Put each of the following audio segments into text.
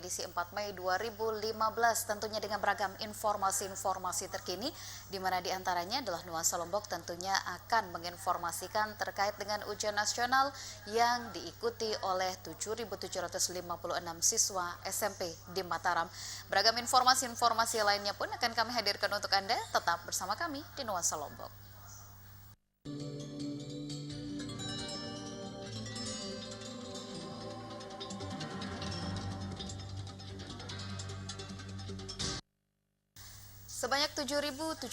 edisi 4 Mei 2015, tentunya dengan beragam informasi-informasi terkini, di mana diantaranya adalah Nuansa Lombok tentunya akan menginformasikan terkait dengan ujian nasional yang diikuti oleh 7.756 siswa SMP di Mataram. Beragam informasi-informasi lainnya pun akan kami hadirkan untuk Anda, tetap bersama kami di Nuansa Lombok. Sebanyak 7.756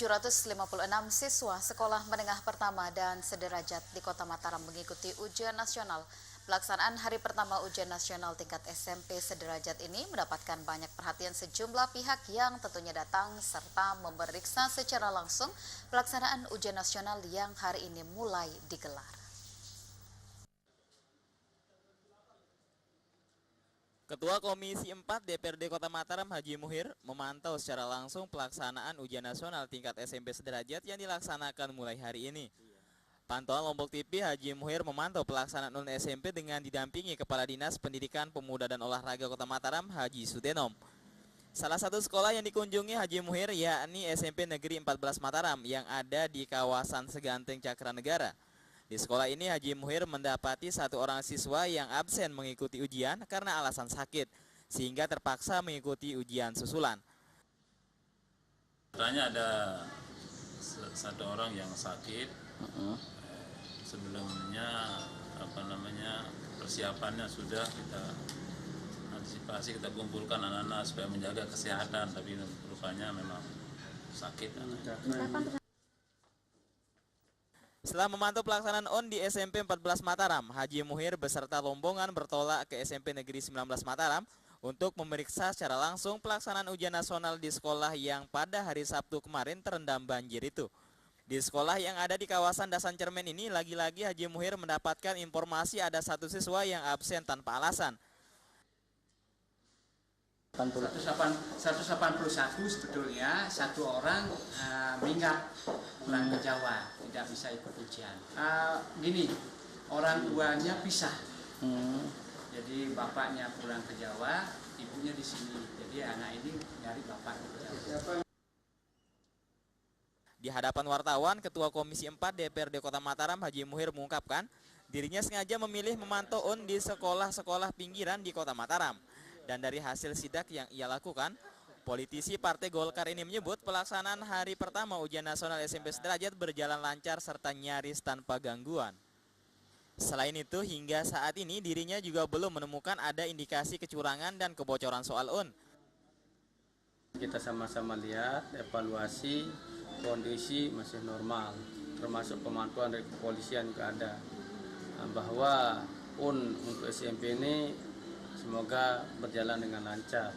siswa sekolah menengah pertama dan sederajat di Kota Mataram mengikuti ujian nasional. Pelaksanaan hari pertama ujian nasional tingkat SMP sederajat ini mendapatkan banyak perhatian sejumlah pihak yang tentunya datang serta memeriksa secara langsung pelaksanaan ujian nasional yang hari ini mulai digelar. Ketua Komisi 4 DPRD Kota Mataram Haji Muhir memantau secara langsung pelaksanaan ujian nasional tingkat SMP sederajat yang dilaksanakan mulai hari ini. Pantauan Lombok TV, Haji Muhir memantau pelaksanaan UN SMP dengan didampingi Kepala Dinas Pendidikan Pemuda dan Olahraga Kota Mataram Haji Sudenom. Salah satu sekolah yang dikunjungi Haji Muhir yakni SMP Negeri 14 Mataram yang ada di kawasan Seganteng Cakranegara. Di sekolah ini Haji Muhir mendapati satu orang siswa yang absen mengikuti ujian karena alasan sakit, sehingga terpaksa mengikuti ujian susulan. Katanya ada satu orang yang sakit. Sebelumnya persiapannya sudah kita antisipasi, kita kumpulkan anak-anak supaya menjaga kesehatan, tapi rupanya memang sakit. Setelah memantau pelaksanaan ON di SMP 14 Mataram, Haji Muhir beserta rombongan bertolak ke SMP Negeri 19 Mataram untuk memeriksa secara langsung pelaksanaan ujian nasional di sekolah yang pada hari Sabtu kemarin terendam banjir itu. Di sekolah yang ada di kawasan Dasan Cermen ini, lagi-lagi Haji Muhir mendapatkan informasi ada satu siswa yang absen tanpa alasan. 181 sebetulnya, satu orang meninggal pulang ke Jawa, tidak bisa ikut ujian. Gini, orang tuanya pisah, jadi bapaknya pulang ke Jawa, ibunya di sini, jadi anak ini dari bapak ke Jawa. Di hadapan wartawan, Ketua Komisi 4 DPRD Kota Mataram Haji Muhir mengungkapkan dirinya sengaja memilih memantau ON di sekolah-sekolah pinggiran di Kota Mataram. Dan dari hasil sidak yang ia lakukan, politisi Partai Golkar ini menyebut pelaksanaan hari pertama ujian nasional SMP sederajat berjalan lancar serta nyaris tanpa gangguan. Selain itu, hingga saat ini dirinya juga belum menemukan ada indikasi kecurangan dan kebocoran soal ON. Kita sama-sama lihat, evaluasi, kondisi masih normal, termasuk pemantauan dari kepolisian juga ada. Bahwa ON untuk SMP ini semoga berjalan dengan lancar,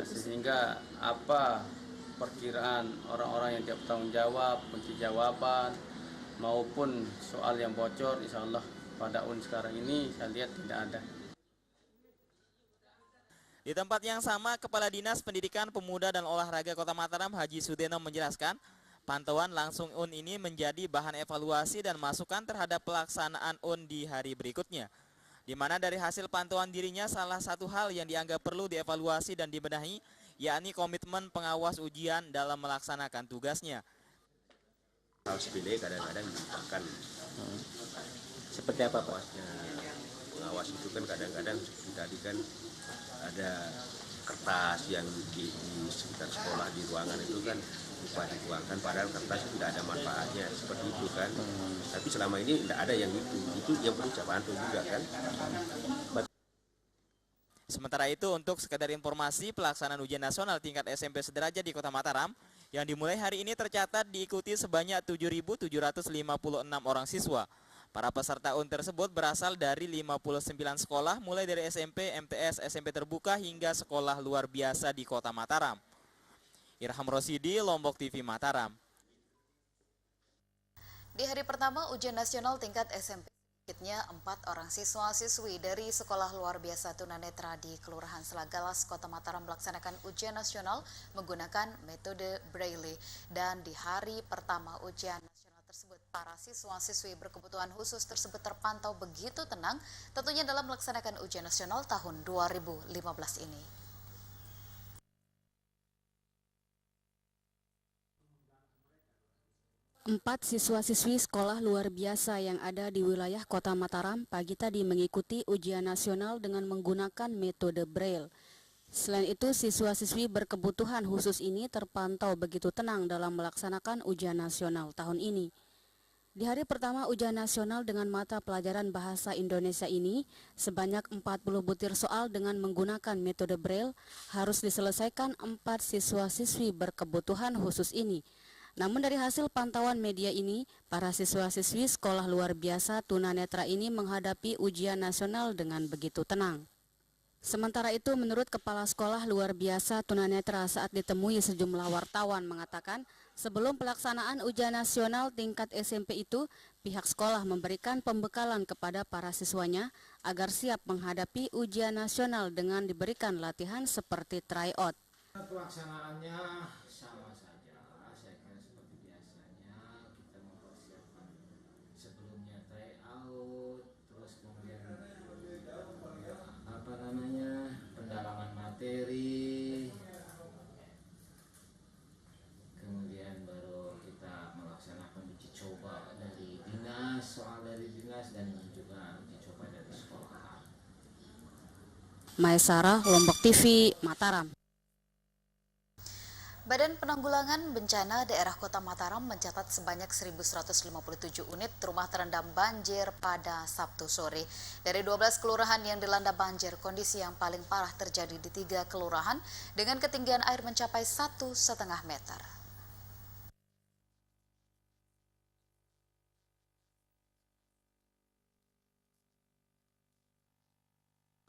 sehingga apa perkiraan orang-orang yang tidak bertanggung jawab, kunci jawaban maupun soal yang bocor, insya Allah pada UN sekarang ini saya lihat tidak ada. Di tempat yang sama, Kepala Dinas Pendidikan Pemuda dan Olahraga Kota Mataram Haji Sudenom menjelaskan, pantauan langsung UN ini menjadi bahan evaluasi dan masukan terhadap pelaksanaan UN di hari berikutnya. Di mana dari hasil pantauan dirinya salah satu hal yang dianggap perlu dievaluasi dan dibenahi, yakni komitmen pengawas ujian dalam melaksanakan tugasnya. Hal sepele kadang-kadang dilupakan. Seperti apa Pak? Pengawas itu kan kadang-kadang seperti tadi kan ada kertas yang di sekitar sekolah di ruangan itu kan lupa dituangkan, padahal kertas itu tidak ada manfaatnya, seperti itu kan. Tapi selama ini tidak ada yang itu yang perlu saya bantu juga kan. Sementara itu, untuk sekedar informasi, pelaksanaan ujian nasional tingkat SMP sederajat di Kota Mataram yang dimulai hari ini tercatat diikuti sebanyak 7.756 orang siswa. Para peserta UN tersebut berasal dari 59 sekolah mulai dari SMP, MTS, SMP terbuka hingga sekolah luar biasa di Kota Mataram. Irham Rosidi, Lombok TV Mataram. Di hari pertama ujian nasional tingkat SMP, sedikitnya 4 orang siswa-siswi dari Sekolah Luar Biasa Tunanetra di Kelurahan Selagalas, Kota Mataram melaksanakan ujian nasional menggunakan metode Braille. Dan di hari pertama ujian nasional tersebut, para siswa-siswi berkebutuhan khusus tersebut terpantau begitu tenang, tentunya dalam melaksanakan ujian nasional tahun 2015 ini. 4 siswa-siswi sekolah luar biasa yang ada di wilayah Kota Mataram pagi tadi mengikuti ujian nasional dengan menggunakan metode Braille. Selain itu, siswa-siswi berkebutuhan khusus ini terpantau begitu tenang dalam melaksanakan ujian nasional tahun ini. Di hari pertama ujian nasional dengan mata pelajaran bahasa Indonesia ini, sebanyak 40 butir soal dengan menggunakan metode Braille harus diselesaikan 4 siswa-siswi berkebutuhan khusus ini. Namun dari hasil pantauan media ini, para siswa-siswi sekolah luar biasa tunanetra ini menghadapi ujian nasional dengan begitu tenang. Sementara itu, menurut Kepala Sekolah Luar Biasa Tunanetra saat ditemui sejumlah wartawan mengatakan, sebelum pelaksanaan ujian nasional tingkat SMP itu, pihak sekolah memberikan pembekalan kepada para siswanya agar siap menghadapi ujian nasional dengan diberikan latihan seperti tryout. Pelaksanaannya sama saja, saya kira seperti biasanya kita mempersiapkan sebelumnya tryout, terus kemudian pendalaman materi, kemudian baru kita melaksanakan uji coba dari dinas, soal dari dinas, dan juga uji coba dari sekolah. Maesara, Lombok TV, Mataram. Badan Penanggulangan Bencana Daerah Kota Mataram mencatat sebanyak 1.157 unit rumah terendam banjir pada Sabtu sore. Dari 12 kelurahan yang dilanda banjir, kondisi yang paling parah terjadi di 3 kelurahan dengan ketinggian air mencapai 1,5 meter.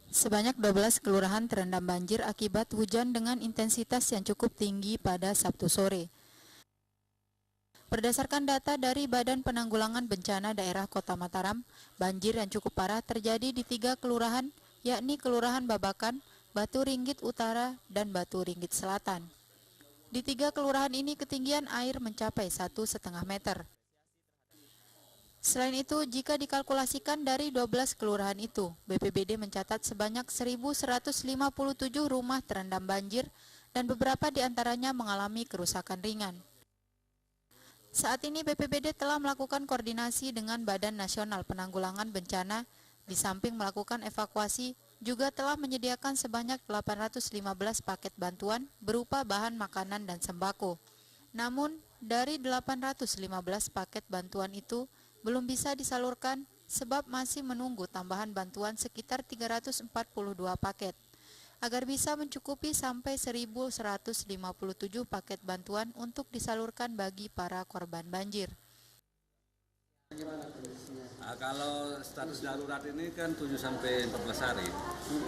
Sebanyak 12 kelurahan terendam banjir akibat hujan dengan intensitas yang cukup tinggi pada Sabtu sore. Berdasarkan data dari Badan Penanggulangan Bencana Daerah Kota Mataram, banjir yang cukup parah terjadi di 3 kelurahan, yakni Kelurahan Babakan, Batu Ringgit Utara, dan Batu Ringgit Selatan. Di 3 kelurahan ini ketinggian air mencapai 1,5 meter. Selain itu, jika dikalkulasikan dari 12 kelurahan itu, BPBD mencatat sebanyak 1.157 rumah terendam banjir dan beberapa di antaranya mengalami kerusakan ringan. Saat ini BPBD telah melakukan koordinasi dengan Badan Nasional Penanggulangan Bencana, di samping melakukan evakuasi, juga telah menyediakan sebanyak 815 paket bantuan berupa bahan makanan dan sembako. Namun, dari 815 paket bantuan itu, belum bisa disalurkan sebab masih menunggu tambahan bantuan sekitar 342 paket. Agar bisa mencukupi sampai 1.157 paket bantuan untuk disalurkan bagi para korban banjir. Kalau status darurat ini kan 7 sampai 14 hari.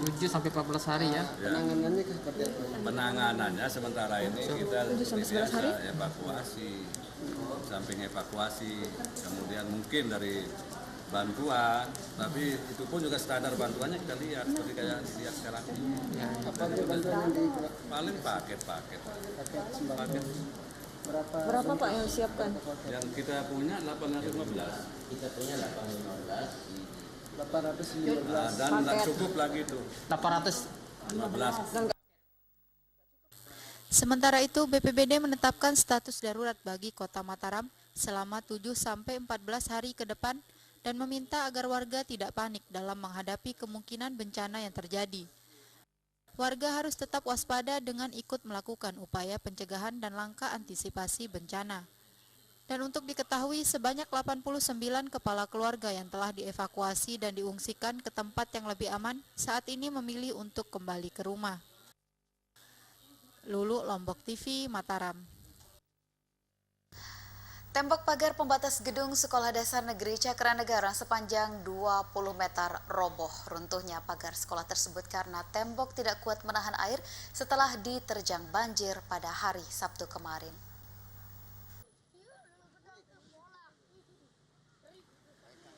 7 sampai 14 hari ya. Penanganannya seperti apa? Penanganannya sementara ini kita biasa evakuasi, samping evakuasi, kemudian mungkin dari bantuan, tapi itu pun juga standar bantuannya kita lihat seperti kayak dilihat sekarang ini. Apa bantuan yang paling paket. Berapa Pak yang disiapkan? Yang kita punya 815. Kita punya 815 dan cukup lagi itu 815. Sementara itu, BPBD menetapkan status darurat bagi Kota Mataram selama 7 sampai 14 hari ke depan dan meminta agar warga tidak panik dalam menghadapi kemungkinan bencana yang terjadi. Warga harus tetap waspada dengan ikut melakukan upaya pencegahan dan langkah antisipasi bencana. Dan untuk diketahui, sebanyak 89 kepala keluarga yang telah dievakuasi dan diungsikan ke tempat yang lebih aman saat ini memilih untuk kembali ke rumah. Lulu, Lombok TV, Mataram. Tembok pagar pembatas gedung Sekolah Dasar Negeri Cakranegara sepanjang 20 meter roboh. Runtuhnya pagar sekolah tersebut karena tembok tidak kuat menahan air setelah diterjang banjir pada hari Sabtu kemarin.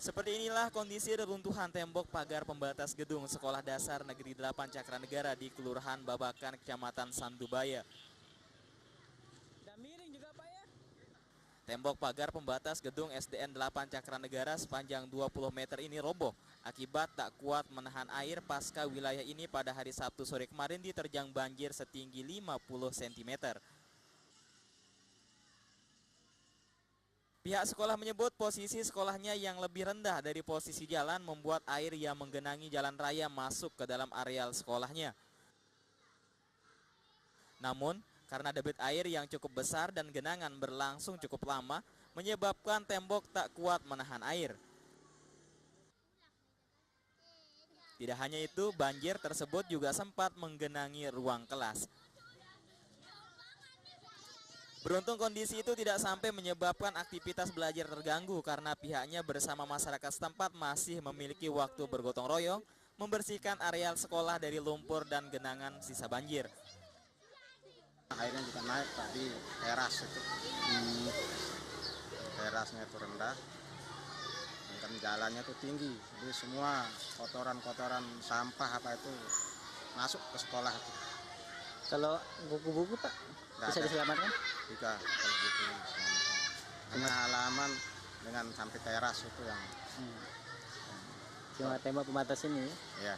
Seperti inilah kondisi reruntuhan tembok pagar pembatas gedung Sekolah Dasar Negeri 8 Cakranegara di Kelurahan Babakan, Kecamatan Sandubaya. Tembok pagar pembatas gedung SDN 8 Cakranegara sepanjang 20 meter ini roboh akibat tak kuat menahan air pasca wilayah ini pada hari Sabtu sore kemarin diterjang banjir setinggi 50 cm. Pihak sekolah menyebut posisi sekolahnya yang lebih rendah dari posisi jalan membuat air yang menggenangi jalan raya masuk ke dalam areal sekolahnya. Namun, karena debit air yang cukup besar dan genangan berlangsung cukup lama, menyebabkan tembok tak kuat menahan air. Tidak hanya itu, banjir tersebut juga sempat menggenangi ruang kelas. Beruntung kondisi itu tidak sampai menyebabkan aktivitas belajar terganggu karena pihaknya bersama masyarakat setempat masih memiliki waktu bergotong royong membersihkan areal sekolah dari lumpur dan genangan sisa banjir. Airnya juga naik Pak di teras itu. Terasnya itu rendah. Dan jalannya itu tinggi. Jadi semua kotoran-kotoran sampah apa itu masuk ke sekolah itu. Kalau buku-buku Pak bisa diselamatkan? Bisa kalau gitu diselamatkan. Hanya halaman dengan sampai teras itu yang Cuma tembok pembatas ini. ya.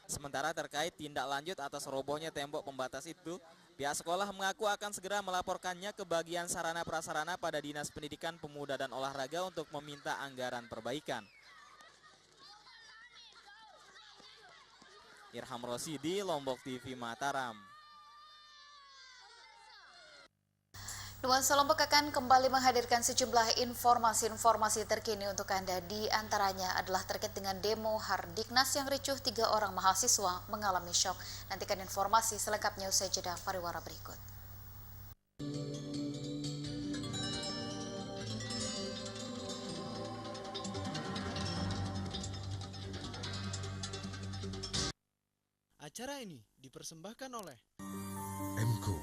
Sementara terkait tindak lanjut atas robohnya tembok pembatas itu, pihak sekolah mengaku akan segera melaporkannya ke bagian sarana prasarana pada Dinas Pendidikan Pemuda dan Olahraga untuk meminta anggaran perbaikan. Irham Rosidi, Lombok TV Mataram. Nuansa Lombok akan kembali menghadirkan sejumlah informasi-informasi terkini untuk Anda. Di antaranya adalah terkait dengan demo Hardiknas yang ricuh, 3 orang mahasiswa mengalami syok. Nantikan informasi selengkapnya usai jeda pariwara berikut. Acara ini dipersembahkan oleh MCO,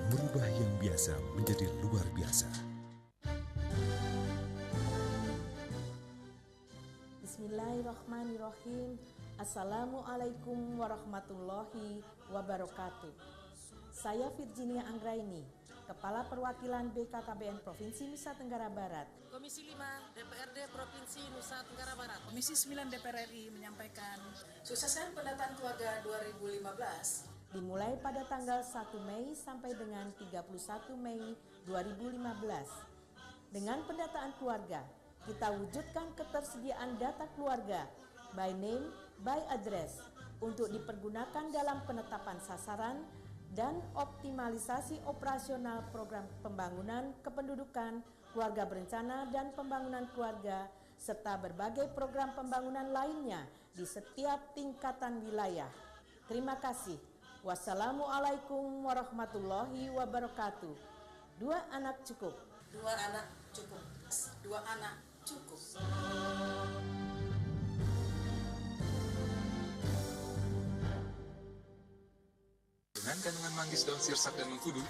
merubah yang biasa menjadi luar biasa. Bismillahirrahmanirrahim. Assalamualaikum warahmatullahi wabarakatuh. Saya Virginia Anggraini, Kepala Perwakilan BKKBN Provinsi Nusa Tenggara Barat. Komisi 5 DPRD Provinsi Nusa Tenggara Barat. Komisi 9 DPR RI menyampaikan suksesan pendataan keluarga 2015 dimulai pada tanggal 1 Mei sampai dengan 31 Mei 2015. Dengan pendataan keluarga, kita wujudkan ketersediaan data keluarga by name, by address untuk dipergunakan dalam penetapan sasaran dan optimalisasi operasional program pembangunan kependudukan, keluarga berencana dan pembangunan keluarga, serta berbagai program pembangunan lainnya di setiap tingkatan wilayah. Terima kasih. Wassalamualaikum warahmatullahi wabarakatuh. 2 anak cukup. 2 anak cukup. 2 anak cukup. Dengan kandungan manggis daun sirsak dan mengkudu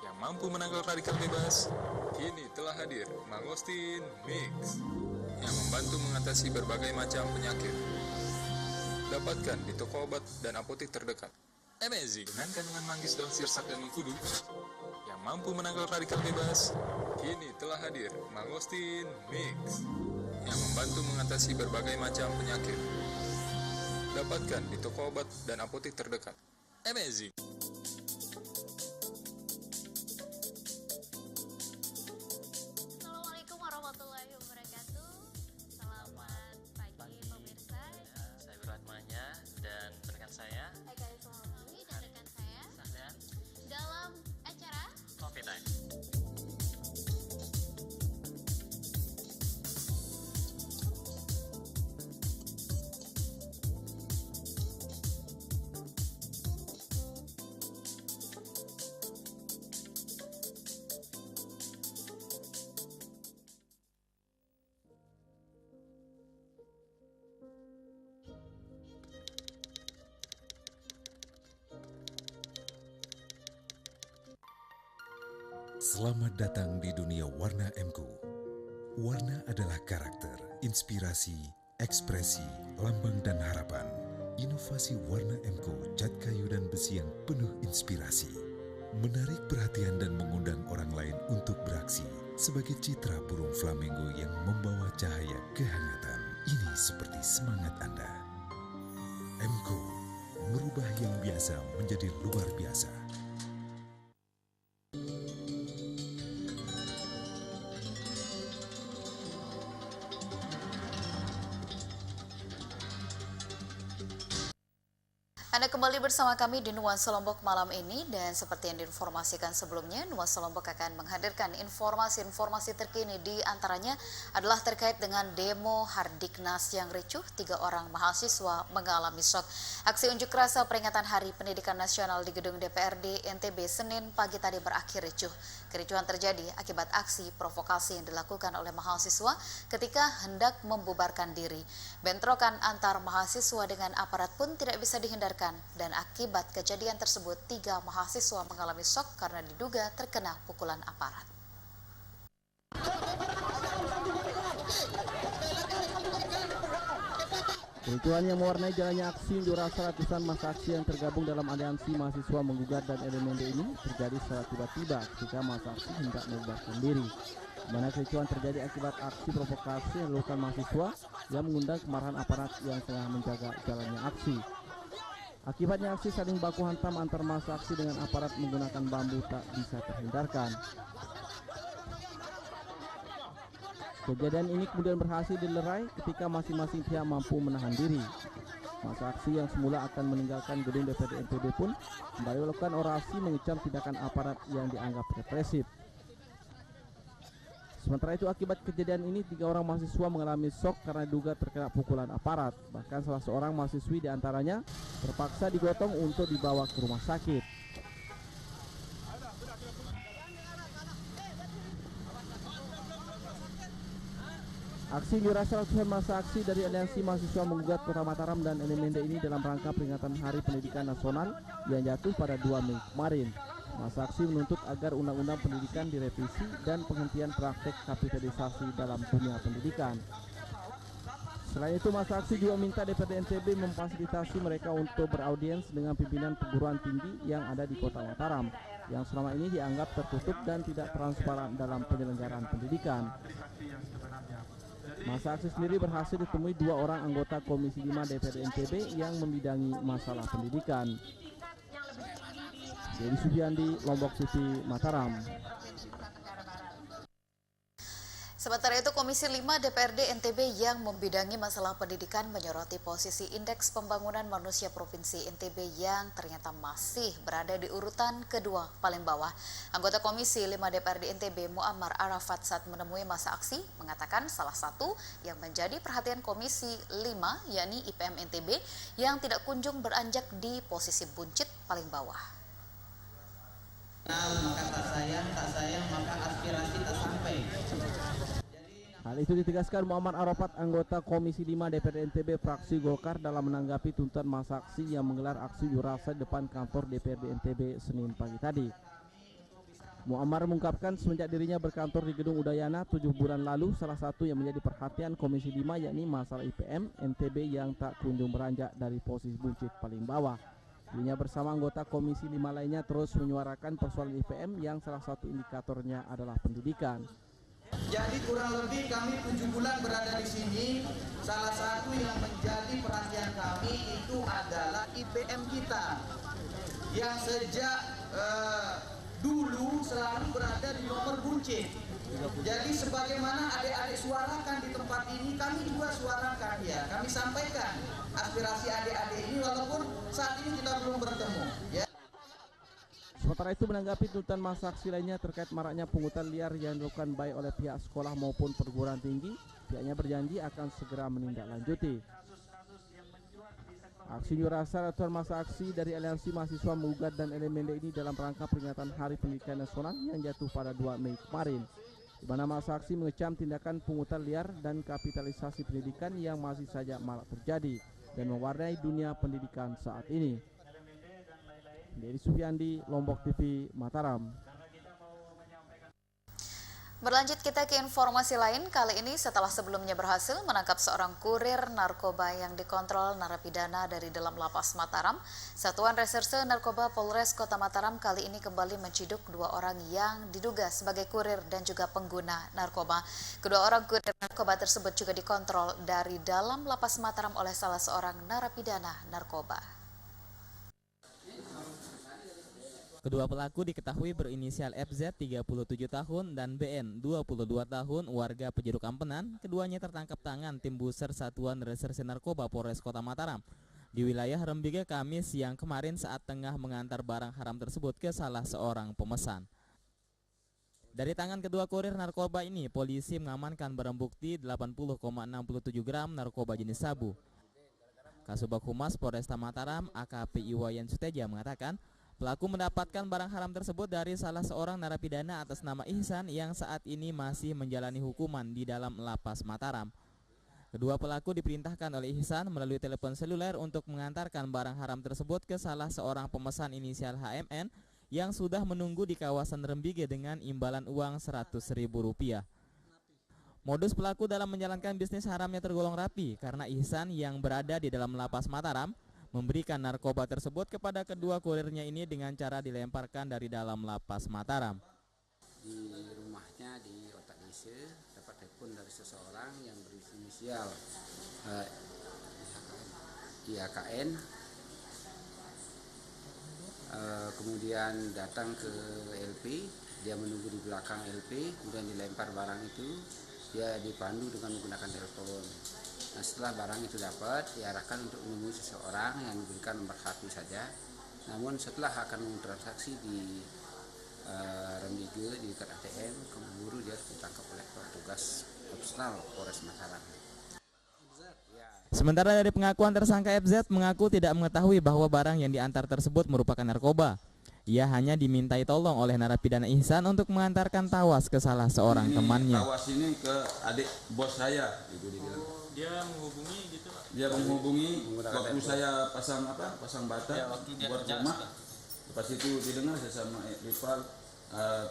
yang mampu menangkal radikal bebas, kini telah hadir Mangosteen Mix yang membantu mengatasi berbagai macam penyakit. Dapatkan di toko obat dan apotek terdekat. Amazing! Dengan kandungan manggis daun sirsak dan mengkudu yang mampu menangkal radikal bebas, kini telah hadir Mangosteen Mix yang membantu mengatasi berbagai macam penyakit. Dapatkan di toko obat dan apotek terdekat. Amazing! Assalamualaikum warahmatullahi wabarakatuh. Selamat pagi pemirsa. Saya Wiratmanya dan rekan saya Eka Ismaili dan rekan saya Sahdan dalam acara Coffee Time. Selamat datang di dunia warna MCO. Warna adalah karakter, inspirasi, ekspresi, lambang dan harapan. Inovasi warna MCO cat kayu dan besi yang penuh inspirasi. Menarik perhatian dan mengundang orang lain untuk beraksi sebagai citra burung flamingo yang membawa cahaya kehangatan. Ini seperti semangat Anda. MCO, merubah yang biasa menjadi luar biasa. kembali bersama kami di Nuansa Lombok malam ini, dan seperti yang diinformasikan sebelumnya, Nuansa Lombok akan menghadirkan informasi-informasi terkini, di antaranya adalah terkait dengan demo Hardiknas yang ricuh, 3 orang mahasiswa mengalami syok. Aksi unjuk rasa peringatan Hari Pendidikan Nasional di gedung DPRD NTB Senin pagi tadi berakhir ricuh. Kericuhan terjadi akibat aksi provokasi yang dilakukan oleh mahasiswa ketika hendak membubarkan diri. Bentrokan antar mahasiswa dengan aparat pun tidak bisa dihindarkan, dan akibat kejadian tersebut 3 mahasiswa mengalami syok karena diduga terkena pukulan aparat. Kericuhan yang mewarnai jalannya aksi unjuk rasa ratusan massa aksi yang tergabung dalam aliansi mahasiswa menggugat dan LMND ini terjadi secara tiba-tiba ketika massa aksi hendak membubarkan diri. Di mana kericuhan terjadi akibat aksi provokasi yang dilakukan mahasiswa yang mengundang kemarahan aparat yang tengah menjaga jalannya aksi. Akibatnya aksi saling baku hantam antar massa aksi dengan aparat menggunakan bambu tak bisa terhindarkan. Kejadian ini kemudian berhasil dilerai ketika masing-masing pihak mampu menahan diri. Massa aksi yang semula akan meninggalkan gedung DPRD NTB pun kembali melakukan orasi mengecam tindakan aparat yang dianggap represif. Sementara itu, akibat kejadian ini 3 orang mahasiswa mengalami syok karena diduga terkena pukulan aparat. Bahkan salah seorang mahasiswi diantaranya terpaksa digotong untuk dibawa ke rumah sakit. Aksi unjuk rasa ratusan massa aksi dari aliansi mahasiswa menggugat Kota Mataram dan LMND ini dalam rangka peringatan Hari Pendidikan Nasional yang jatuh pada 2 Mei kemarin. Massa aksi menuntut agar Undang-Undang Pendidikan direvisi dan penghentian praktek kapitalisasi dalam dunia pendidikan. Selain itu, massa aksi juga minta DPRD NTB memfasilitasi mereka untuk beraudiens dengan pimpinan perguruan tinggi yang ada di Kota Mataram, yang selama ini dianggap tertutup dan tidak transparan dalam penyelenggaraan pendidikan. Massa aksi sendiri berhasil ditemui 2 orang anggota Komisi 5 DPRD NTB yang membidangi masalah pendidikan. Dedi Sufiandi, Lombok TV, Mataram. Sementara itu, Komisi 5 DPRD NTB yang membidangi masalah pendidikan menyoroti posisi Indeks Pembangunan Manusia Provinsi NTB yang ternyata masih berada di urutan kedua paling bawah. Anggota Komisi 5 DPRD NTB Muammar Arafat saat menemui massa aksi mengatakan salah satu yang menjadi perhatian Komisi 5 yakni IPM NTB yang tidak kunjung beranjak di posisi buncit paling bawah. Maka tak sayang, maka aspirasi tak sampai. Hal itu ditegaskan Muammar Arafat, anggota Komisi 5 DPRD NTB fraksi Golkar, dalam menanggapi tuntutan massa aksi yang menggelar aksi unjuk rasa di depan kantor DPRD NTB Senin pagi tadi. Muammar mengungkapkan semenjak dirinya berkantor di Gedung Udayana 7 bulan lalu, salah satu yang menjadi perhatian Komisi 5 yakni masalah IPM NTB yang tak kunjung beranjak dari posisi buncit paling bawah. Dirinya bersama anggota Komisi 5 lainnya terus menyuarakan persoalan IPM yang salah satu indikatornya adalah pendidikan. Jadi kurang lebih kami 7 bulan berada di sini. Salah satu yang menjadi perhatian kami itu adalah IPM kita yang sejak dulu selalu berada di nomor buncit. Jadi sebagaimana adik-adik suarakan di tempat ini, kami juga suarakan ya. Kami sampaikan aspirasi adik-adik ini walaupun saat ini kita belum bertemu ya. Sementara itu, menanggapi tuntutan massa aksi lainnya terkait maraknya pungutan liar yang dilakukan baik oleh pihak sekolah maupun perguruan tinggi, pihaknya berjanji akan segera menindaklanjuti. Aksi unjuk rasa ratusan massa aksi dari aliansi mahasiswa menggugat dan LMND ini dalam rangka peringatan Hari Pendidikan Nasional yang jatuh pada 2 Mei kemarin, di mana massa aksi mengecam tindakan pungutan liar dan kapitalisasi pendidikan yang masih saja marak terjadi dan mewarnai dunia pendidikan saat ini. Dedi Sufiandi, Lombok TV, Mataram. Berlanjut kita ke informasi lain, kali ini setelah sebelumnya berhasil menangkap seorang kurir narkoba yang dikontrol narapidana dari dalam lapas Mataram, Satuan Reserse Narkoba Polres Kota Mataram kali ini kembali menciduk 2 orang yang diduga sebagai kurir dan juga pengguna narkoba. Kedua orang kurir narkoba tersebut juga dikontrol dari dalam lapas Mataram oleh salah seorang narapidana narkoba. Kedua pelaku diketahui berinisial FZ 37 tahun dan BN 22 tahun warga Pejeruk Ampenan. Keduanya tertangkap tangan tim Buser Satuan Reserse Narkoba Polres Kota Mataram. di wilayah Rembige Kamis siang kemarin saat tengah mengantar barang haram tersebut ke salah seorang pemesan. Dari tangan kedua kurir narkoba ini, polisi mengamankan barang bukti 80,67 gram narkoba jenis sabu. Kasubag Humas Polresta Mataram AKP Iwayan Suteja mengatakan, pelaku mendapatkan barang haram tersebut dari salah seorang narapidana atas nama Ihsan yang saat ini masih menjalani hukuman di dalam lapas Mataram. Kedua pelaku diperintahkan oleh Ihsan melalui telepon seluler untuk mengantarkan barang haram tersebut ke salah seorang pemesan inisial HMN yang sudah menunggu di kawasan Rembige dengan imbalan uang Rp100.000. Modus pelaku dalam menjalankan bisnis haramnya tergolong rapi karena Ihsan yang berada di dalam lapas Mataram memberikan narkoba tersebut kepada kedua kurirnya ini dengan cara dilemparkan dari dalam lapas Mataram. Di rumahnya di Otak Ise dapat telepon dari seseorang yang berinisial IAKN, kemudian datang ke LP, dia menunggu di belakang LP, kemudian dilempar barang itu, dia dipandu dengan menggunakan telepon. Nah, setelah barang itu dapat, diarahkan untuk menemui seseorang yang diberikan nomor HP saja. Namun setelah akan mentransaksi di Rembige di dekat ATM, keburu dia ditangkap oleh petugas opsional Polres Mataram. Sementara dari pengakuan tersangka FZ mengaku tidak mengetahui bahwa barang yang diantar tersebut merupakan narkoba. Ia hanya dimintai tolong oleh narapidana Ihsan untuk mengantarkan tawas ke salah seorang temannya. Tawas ini ke adik bos saya, itu dibilang. Dia menghubungi gitu Pak? Dia menghubungi waktu saya pasang bata ya, buat rumah. Lepas itu didengar saya sama Rival,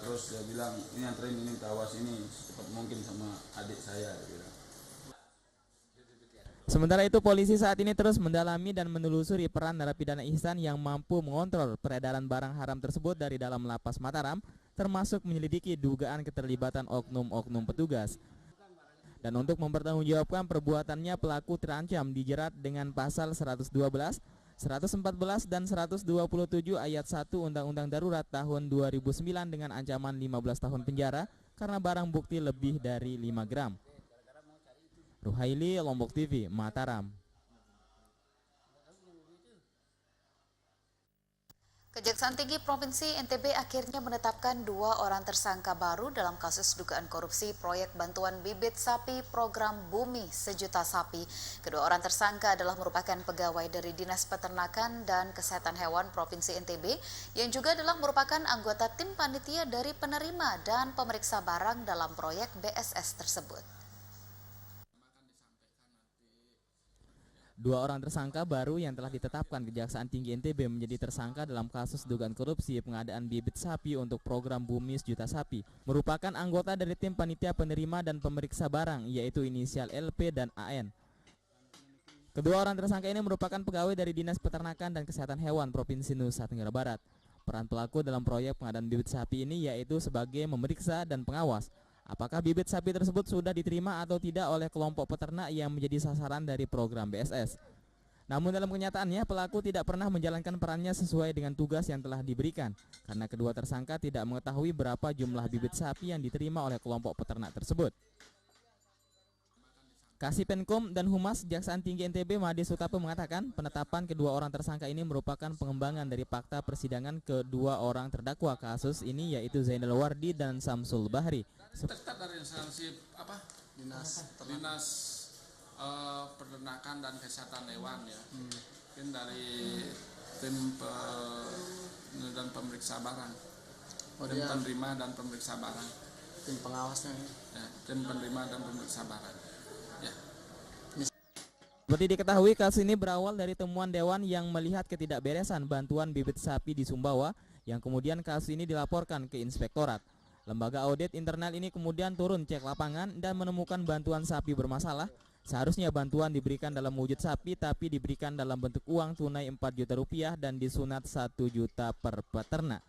terus dia bilang ini anterin ini tawas ini secepat mungkin sama adik saya. Dia bilang. Sementara itu polisi saat ini terus mendalami dan menelusuri peran narapidana Ihsan yang mampu mengontrol peredaran barang haram tersebut dari dalam lapas Mataram, termasuk menyelidiki dugaan keterlibatan oknum-oknum petugas. Dan untuk mempertanggungjawabkan perbuatannya, pelaku terancam dijerat dengan pasal 112, 114 dan 127 ayat 1 Undang-Undang Darurat tahun 2009 dengan ancaman 15 tahun penjara karena barang bukti lebih dari 5 gram. Ruhaili, Lombok TV, Mataram. Kejaksaan Tinggi Provinsi NTB akhirnya menetapkan 2 orang tersangka baru dalam kasus dugaan korupsi proyek bantuan bibit sapi program Bumi Sejuta Sapi. Kedua orang tersangka adalah merupakan pegawai dari Dinas Peternakan dan Kesehatan Hewan Provinsi NTB yang juga adalah merupakan anggota tim panitia dari penerima dan pemeriksa barang dalam proyek BSS tersebut. 2 orang tersangka baru yang telah ditetapkan Kejaksaan Tinggi NTB menjadi tersangka dalam kasus dugaan korupsi pengadaan bibit sapi untuk program Bumi Sejuta Sapi merupakan anggota dari tim panitia penerima dan pemeriksa barang, yaitu inisial LP dan AN. Kedua orang tersangka ini merupakan pegawai dari Dinas Peternakan dan Kesehatan Hewan Provinsi Nusa Tenggara Barat. Peran pelaku dalam proyek pengadaan bibit sapi ini yaitu sebagai memeriksa dan pengawas apakah bibit sapi tersebut sudah diterima atau tidak oleh kelompok peternak yang menjadi sasaran dari program BSS. Namun dalam kenyataannya pelaku tidak pernah menjalankan perannya sesuai dengan tugas yang telah diberikan karena kedua tersangka tidak mengetahui berapa jumlah bibit sapi yang diterima oleh kelompok peternak tersebut. Kasipenkom dan Humas Kejaksaan Tinggi NTB Made Sutape mengatakan penetapan kedua orang tersangka ini merupakan pengembangan dari fakta persidangan kedua orang terdakwa kasus ini yaitu Zainal Wardi dan Samsul Bahri. Tetap dari instansi Dinas Peternakan dan Kesehatan Hewan ya. Mungkin dari tim dan pemeriksa barang. Tim penerima dan pemeriksa barang. Tim pengawasnya. Ya, tim penerima dan pemeriksa barang. Seperti diketahui, kasus ini berawal dari temuan Dewan yang melihat ketidakberesan bantuan bibit sapi di Sumbawa, yang kemudian kasus ini dilaporkan ke Inspektorat. Lembaga audit internal ini kemudian turun cek lapangan dan menemukan bantuan sapi bermasalah. Seharusnya bantuan diberikan dalam wujud sapi, tapi diberikan dalam bentuk uang tunai 4 juta rupiah dan disunat 1 juta per peternak.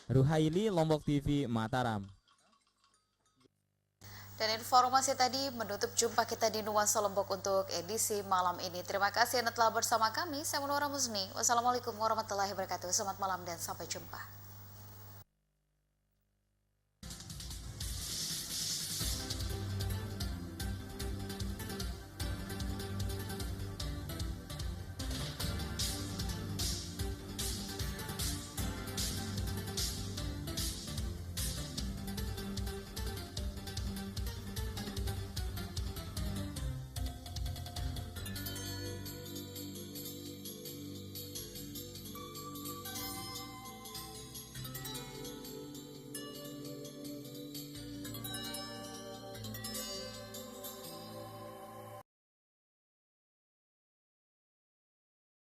Ruhaili, Lombok TV, Mataram. Dan informasi tadi menutup jumpa kita di Nuansa Lombok untuk edisi malam ini. Terima kasih Anda telah bersama kami. Saya Munawwarah Muzni. Wassalamualaikum warahmatullahi wabarakatuh. Selamat malam dan sampai jumpa.